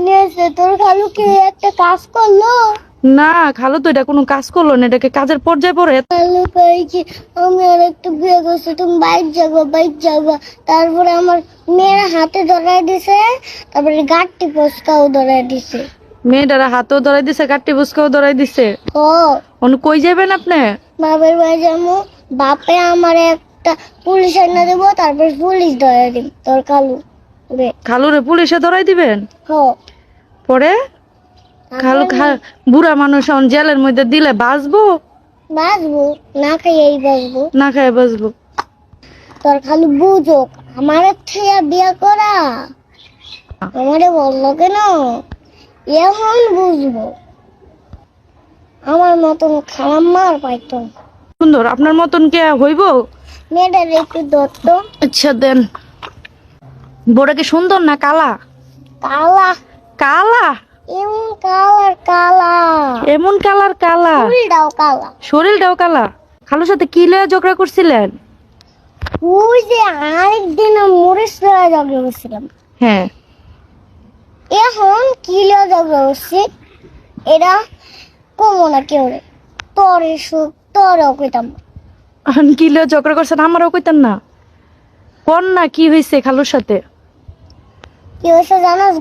নিয়েছে। তোর খালু কি একটা কাজ করলো? না খালু তো এটা কোনো কাজ করলো না, এটাকে কাজের পর্যায়ে পড়ে। খালু কইছি আমি আর একটু বিয়ে করছি, তুমি বাইক যাবো। তারপরে আমার মেয়ের হাতে ধরাই দিছে, তারপরে গাঁটটি পস্কাও ধরাই দিছে। মেয়েটারা হাতেও ধরাই দিছে, কাট্টি বুসকেও ধরাই দিছে। ও অনু কই যাবেন আপনি? বাপের বাড়ি যাবো। বাপে আমার একটা পুলিশ এনে দেবো, তারপর পুলিশ ধরাই দিব তোর খালু রে। খালুরে পুলিশে ধরাই দিবেন? হো পরে খালু বুড়া মানুষ এখন জেলের মধ্যে দিলে বাঁচবো? বাঁচবো না, খাইয়েই বাঁচবো। না খায় বাঁচবো? তোর খালু বুঝুক আমার থেকে বিয়ে করা। আমারে বললো কেন? এখন বুঝবো। আমার মতন খারাপ মার পাইতো না। সুন্দর আপনার মতন কে হইব? মেয়েটার একটু দত্ত। আচ্ছা দেন। বড় কি সুন্দর না কালা? কালা। কালা? এমন কালার কালা, এমন কালার কালা? শরীরটাও কালা। শরীরটাও কালা? খালুর সাথে কি লয়ে ঝগড়া করছিলেন? ওই যে আরেকদিন মরিচ লয়ে ঝগড়া করছিলাম। হ্যাঁ। এখন কি লয়ে ঝগড়া করছি এরা কমো না কেউ রে। তোরে সুখ তোরও কইতাম। এখন কি লয়ে ঝগড়া করছেন আমারও কইতেন না? কোন না কি হয়েছে খালুর সাথে? কি হয়েছে জানাস?